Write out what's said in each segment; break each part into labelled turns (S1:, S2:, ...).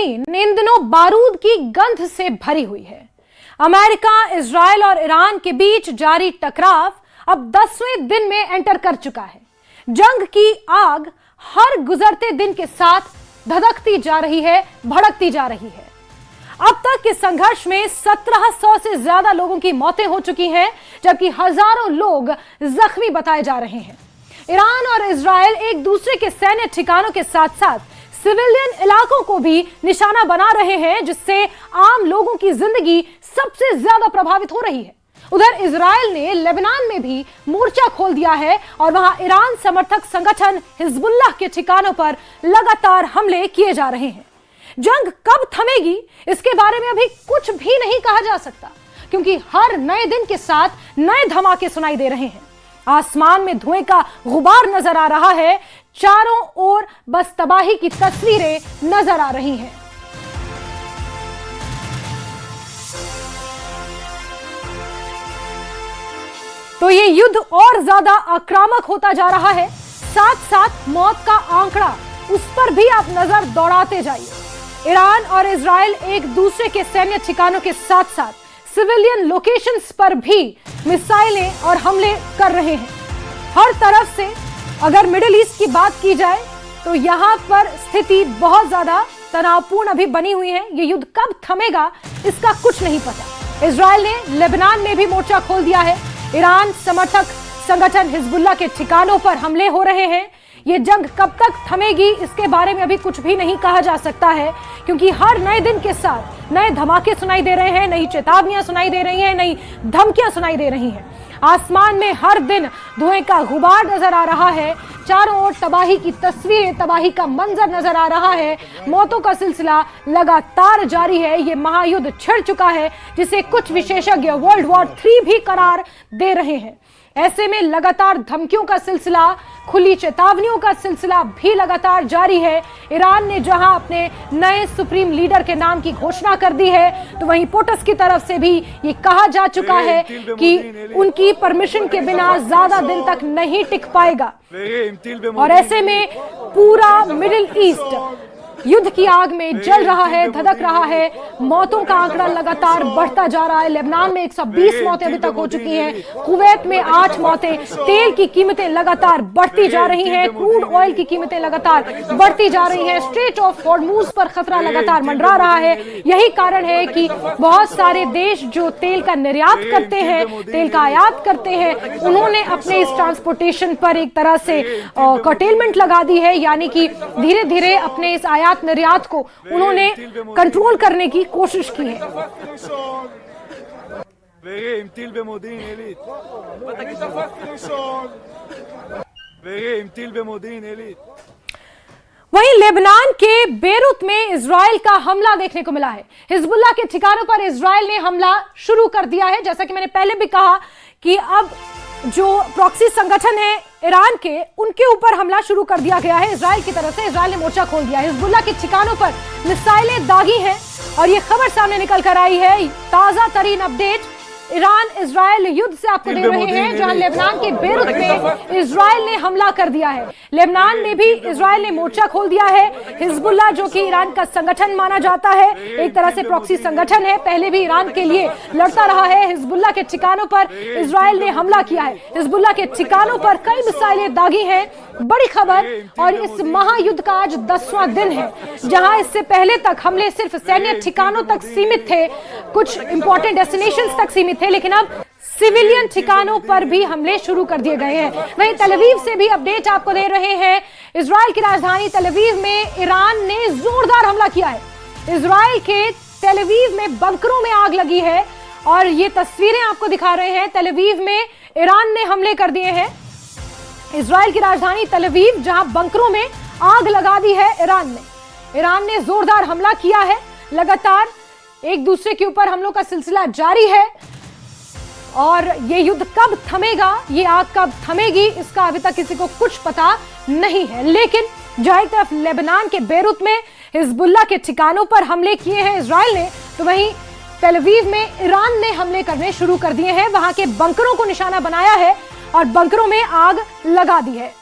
S1: जमीन इन दिनों बारूद की गंध से भरी हुई है। अमेरिका, इजराइल और ईरान के बीच जारी टकराव अब 10वें दिन में एंटर कर चुका है। जंग की आग हर गुजरते दिन के साथ धधकती जा रही है, भड़कती जा रही है। अब तक इस संघर्ष में 1700 से ज्यादा लोगों की मौतें हो चुकी हैं, जबकि हजारों लोग जख्मी बताए जा रहे हैं। ईरान और इजराइल एक दूसरे के सैन्य ठिकानों के साथ साथ सिविलियन इलाकों को भी निशाना बना रहे हैं, जिससे आम लोगों की जिंदगी सबसे ज्यादा प्रभावित हो रही है। उधर इजराइल ने लेबनान में भी मोर्चा खोल दिया है और वहां ईरान समर्थक संगठन हिजबुल्लाह के ठिकानों पर लगातार हमले किए जा रहे हैं। जंग कब थमेगी, इसके बारे में अभी कुछ भी नहीं कहा जा सकता, क्योंकि हर नए दिन के साथ नए धमाके सुनाई दे रहे हैं। आसमान में धुएं का गुबार नजर आ रहा है, चारों ओर बस तबाही की तस्वीरें नजर आ रही हैं। तो ये युद्ध और ज्यादा आक्रामक होता जा रहा है। साथ साथ मौत का आंकड़ा, उस पर भी आप नजर दौड़ाते जाइए। ईरान और इजराइल एक दूसरे के सैन्य ठिकानों के साथ साथ सिविलियन लोकेशंस पर भी मिसाइलें और हमले कर रहे हैं। हर तरफ से अगर मिडिल ईस्ट की बात की जाए तो यहां पर स्थिति बहुत ज्यादा तनावपूर्ण अभी बनी हुई है। ये युद्ध कब थमेगा, इसका कुछ नहीं पता। इजराइल ने लेबनान में भी मोर्चा खोल दिया है। ईरान समर्थक संगठन हिजबुल्लाह के ठिकानों पर हमले हो रहे हैं। ये जंग कब तक थमेगी, इसके बारे में अभी कुछ भी नहीं कहा जा सकता है, क्योंकि हर नए दिन के साथ नए धमाके सुनाई दे रहे हैं, नई चेतावनियां सुनाई दे रही हैं, नई धमकियां सुनाई दे रही हैं। आसमान में हर दिन धुएं का गुबार नजर आ रहा है, चारों ओर तबाही की तस्वीरें, तबाही का मंजर नजर आ रहा है। मौतों का सिलसिला लगातार जारी है। ये महायुद्ध छिड़ चुका है, जिसे कुछ विशेषज्ञ वर्ल्ड वॉर 3 भी करार दे रहे हैं। ऐसे में लगातार धमकियों का सिलसिला, खुली चेतावनियों का सिलसिला भी लगातार जारी है। ईरान ने जहां अपने नए सुप्रीम लीडर के नाम की घोषणा कर दी है, तो वहीं पोटस की तरफ से भी ये कहा जा चुका है कि उनकी परमिशन के बिना ज्यादा दिन तक नहीं टिक पाएगा। और ऐसे में पूरा मिडिल ईस्ट युद्ध की आग में जल रहा है, धधक रहा है। मौतों का आंकड़ा लगातार बढ़ता जा रहा है। लेबनान में 120 मौतें अभी तक हो चुकी हैं, कुवैत में 8 मौतें। तेल की कीमतें लगातार बढ़ती जा रही हैं, क्रूड ऑयल की कीमतें लगातार बढ़ती जा रही हैं। स्ट्रेट ऑफ हॉर्मुज पर खतरा लगातार मंडरा रहा है। यही कारण है कि बहुत सारे देश जो तेल का निर्यात करते हैं, तेल का आयात करते हैं, उन्होंने अपने इस ट्रांसपोर्टेशन पर एक तरह से कर्टेलमेंट लगा दी है, यानी कि धीरे धीरे अपने इस आयात निर्यात को उन्होंने कंट्रोल करने की कोशिश की है। वहीं लेबनान के बेरूत में इजराइल का हमला देखने को मिला है। हिजबुल्लाह के ठिकानों पर इजराइल ने हमला शुरू कर दिया है। जैसा कि मैंने पहले भी कहा कि अब जो प्रॉक्सी संगठन है ईरान के, उनके ऊपर हमला शुरू कर दिया गया है इजराइल की तरफ से। इजराइल ने मोर्चा खोल दिया है। हिजबुल्लाह के ठिकानों पर मिसाइलें दागी हैं और ये खबर सामने निकल कर आई है। ताजा तरीन अपडेट ईरान इजराइल युद्ध से आपको दे रहे हैं, जहां लेबनान के बेरूत में इजराइल ने हमला कर दिया है। लेबनान में भी इजराइल ने मोर्चा खोल दिया है। हिजबुल्लाह, जो कि ईरान का संगठन माना जाता है, एक तरह से प्रॉक्सी संगठन है, पहले भी ईरान के लिए लड़ता रहा है। हिजबुल्लाह के ठिकानों पर इजराइल ने हमला किया है। हिजबुल्लाह के ठिकानों पर कई मिसाइलें दागी हैं। बड़ी खबर, और इस महायुद्ध का आज 10वां दिन है, जहां इससे पहले तक हमले सिर्फ सैन्य ठिकानों तक सीमित थे, कुछ इंपॉर्टेंट डेस्टिनेशंस तक सीमित थे, लेकिन अब सिविलियन ठिकानों पर भी हमले शुरू कर दिए गए हैं। वहीं तल अवीव से भी अपडेट आपको दे रहे हैं। इजराइल की राजधानी तल अवीव में ईरान ने जोरदार हमला किया है। इजराइल के तल अवीव में बंकरों में आग लगी है और ये तस्वीरें आपको दिखा रहे हैं। तल अवीव में ईरान ने हमले कर दिए हैं। इजराइल की राजधानी तल अवीव, जहां बंकरों में आग लगा दी है ईरान ने जोरदार हमला किया है। लगातार एक दूसरे के ऊपर हमलों का सिलसिला जारी है और ये युद्ध कब थमेगा, ये आग कब थमेगी, इसका अभी तक किसी को कुछ पता नहीं है। लेकिन जहां एक तरफ लेबनान के बेरूत में हिजबुल्लाह के ठिकानों पर हमले किए हैं इजराइल ने, तो वहीं तल अवीव में ईरान ने हमले करने शुरू कर दिए हैं। वहां के बंकरों को निशाना बनाया है और बंकरों में आग लगा दी है।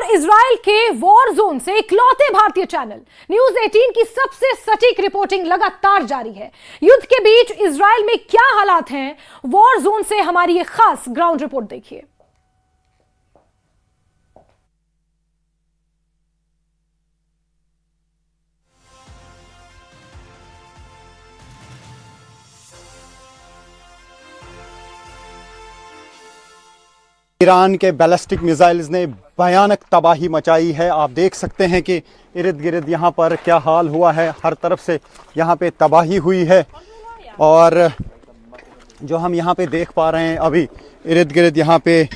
S1: इजराइल के वॉर जोन से इकलौते भारतीय चैनल न्यूज 18 की सबसे सटीक रिपोर्टिंग लगातार जारी है। युद्ध के बीच इजराइल में क्या हालात हैं, वॉर जोन से हमारी ये खास ग्राउंड रिपोर्ट देखिए।
S2: ईरान के बैलिस्टिक मिसाइल्स ने भयानक तबाही मचाई है। आप देख सकते हैं कि इर्द गिर्द यहाँ पर क्या हाल हुआ है, हर तरफ से यहाँ पे तबाही हुई है। और जो हम यहाँ पे देख पा रहे हैं अभी इर्द गिर्द यहाँ पे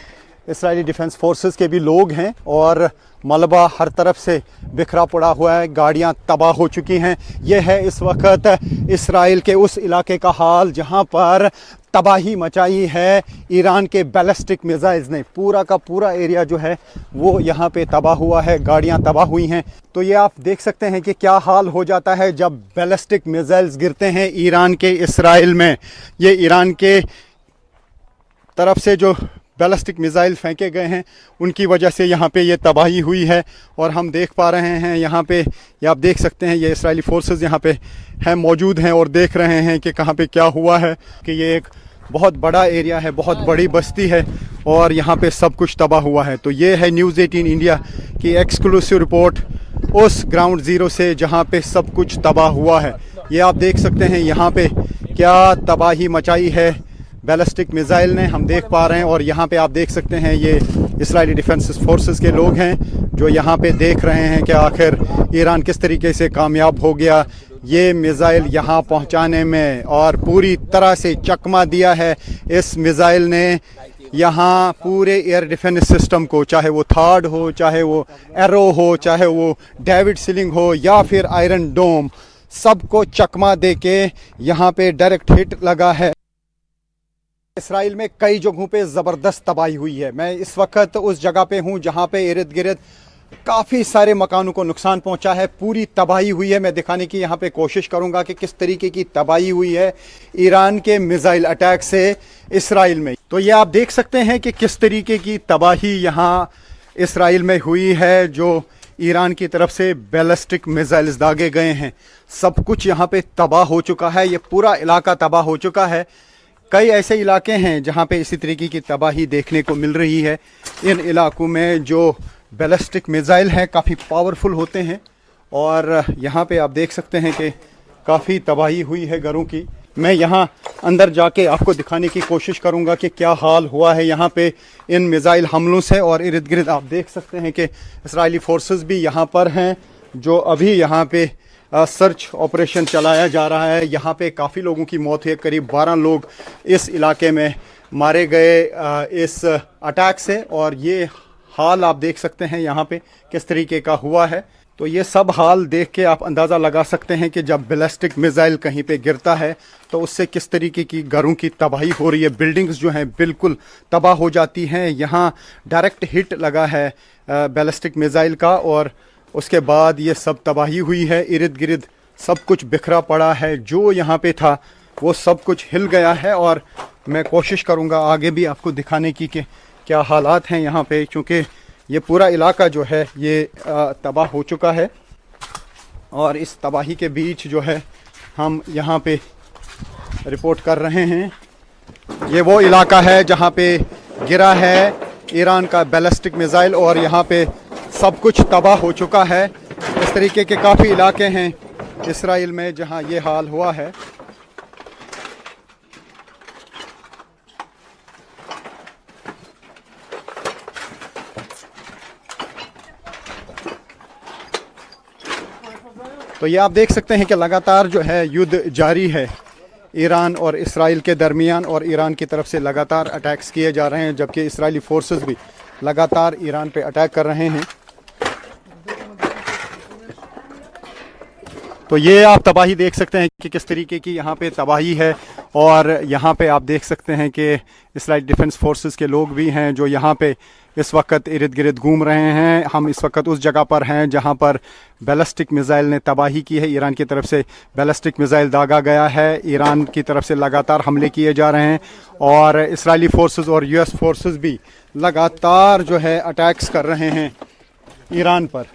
S2: इस्राइली डिफेंस फोर्सेस के भी लोग हैं और मलबा हर तरफ से बिखरा पड़ा हुआ है, गाड़ियाँ तबाह हो चुकी हैं। यह है इस वक्त इस्राइल के उस इलाके का हाल जहाँ पर तबाही मचाई है ईरान के बैलिस्टिक मिसाइल्स ने। पूरा का पूरा एरिया जो है वो यहाँ पे तबाह हुआ है, गाड़ियाँ तबाह हुई हैं। तो ये आप देख सकते हैं कि क्या हाल हो जाता है जब बैलिस्टिक मिसाइल्स गिरते हैं ईरान के इस्राइल में। ये ईरान के तरफ से जो बैलिस्टिक मिसाइल फेंके गए हैं उनकी वजह से यहाँ पे ये तबाही हुई है। और हम देख पा रहे हैं यहाँ पे, ये आप देख सकते हैं, ये इस्राएली फोर्सेस यहाँ पे हैं, मौजूद हैं और देख रहे हैं कि कहाँ पे क्या हुआ है। कि ये एक बहुत बड़ा एरिया है, बहुत बड़ी बस्ती है और यहाँ पे सब कुछ तबाह हुआ है। तो ये है न्यूज़ 18 इंडिया की एक्सक्लूसिव रिपोर्ट उस ग्राउंड ज़ीरो से जहाँ पे सब कुछ तबाह हुआ है। ये आप देख सकते हैं यहाँ पे क्या तबाही मचाई है बैलिस्टिक मिसाइल ने, हम देख पा रहे हैं। और यहाँ पे आप देख सकते हैं ये इस्राएली डिफेंस फोर्सेस के लोग हैं जो यहाँ पे देख रहे हैं कि आखिर ईरान किस तरीके से कामयाब हो गया ये मिसाइल यहाँ पहुँचाने में, और पूरी तरह से चकमा दिया है इस मिसाइल ने यहाँ पूरे एयर डिफेंस सिस्टम को, चाहे वो थार्ड हो, चाहे वो एरो हो, चाहे वो डेविड सीलिंग हो या फिर आयरन डोम, सबको चकमा दे के यहाँ पे डायरेक्ट हिट लगा है। इसराइल में कई जगहों पे ज़बरदस्त तबाही हुई है। मैं इस वक्त उस जगह पे हूँ जहाँ पे इर्द गिर्द काफ़ी सारे मकानों को नुकसान पहुँचा है, पूरी तबाही हुई है। मैं दिखाने की यहाँ पे कोशिश करूँगा कि किस तरीके की तबाही हुई है ईरान के मिसाइल अटैक से इसराइल में। तो ये आप देख सकते हैं कि किस तरीके की तबाही यहाँ इसराइल में हुई है। जो ईरान की तरफ से बैलिस्टिक मिसाइल्स दागे गए हैं, सब कुछ यहाँ पे तबाह हो चुका है। ये पूरा इलाका तबाह हो चुका है। कई ऐसे इलाके हैं जहाँ पे इसी तरीके की तबाही देखने को मिल रही है। इन इलाकों में जो बैलिस्टिक मिसाइल हैं काफ़ी पावरफुल होते हैं और यहाँ पे आप देख सकते हैं कि काफ़ी तबाही हुई है घरों की। मैं यहाँ अंदर जाके आपको दिखाने की कोशिश करूँगा कि क्या हाल हुआ है यहाँ पे इन मिसाइल हमलों से। और इर्द गिर्द आप देख सकते हैं कि इस्राएली फोर्सेस भी यहाँ पर हैं जो अभी यहाँ पे सर्च ऑपरेशन चलाया जा रहा है। यहाँ पे काफ़ी लोगों की मौत हुई है, करीब 12 लोग इस इलाके में मारे गए इस अटैक से। और ये हाल आप देख सकते हैं यहाँ पे किस तरीके का हुआ है। तो ये सब हाल देख के आप अंदाज़ा लगा सकते हैं कि जब बैलिस्टिक मिसाइल कहीं पे गिरता है तो उससे किस तरीके की घरों की तबाही हो रही है। बिल्डिंग्स जो हैं बिल्कुल तबाह हो जाती हैं। यहाँ डायरेक्ट हिट लगा है बैलिस्टिक मिसाइल का और उसके बाद ये सब तबाही हुई है। इर्द गिर्द सब कुछ बिखरा पड़ा है, जो यहाँ पे था वो सब कुछ हिल गया है। और मैं कोशिश करूँगा आगे भी आपको दिखाने की कि क्या हालात हैं यहाँ पे, क्योंकि ये पूरा इलाका जो है ये तबाह हो चुका है। और इस तबाही के बीच जो है हम यहाँ पे रिपोर्ट कर रहे हैं। ये वो इलाका है जहाँ पे गिरा है ईरान का बैलिस्टिक मिसाइल और यहाँ पे सब कुछ तबाह हो चुका है। इस तरीके के काफ़ी इलाके हैं इसराइल में जहां ये हाल हुआ है। तो ये आप देख सकते हैं कि लगातार जो है युद्ध जारी है ईरान और इसराइल के दरमियान, और ईरान की तरफ से लगातार अटैक्स किए जा रहे हैं, जबकि इसराइली फोर्सेस भी लगातार ईरान पे अटैक कर रहे हैं। तो ये आप तबाही देख सकते हैं कि किस तरीके की यहाँ पे तबाही है। और यहाँ पे आप देख सकते हैं कि इस्राइल डिफेंस फोर्सेस के लोग भी हैं जो यहाँ पे इस वक्त इर्द गिर्द घूम रहे हैं। हम इस वक्त उस जगह पर हैं जहाँ पर बैलिस्टिक मिसाइल ने तबाही की है। ईरान की तरफ से बैलिस्टिक मिसाइल दागा गया है, ईरान की तरफ से लगातार हमले किए जा रहे हैं और इस्राएली फोर्सेस और यूएस फोर्सेस भी लगातार जो है अटैक्स कर रहे हैं ईरान पर।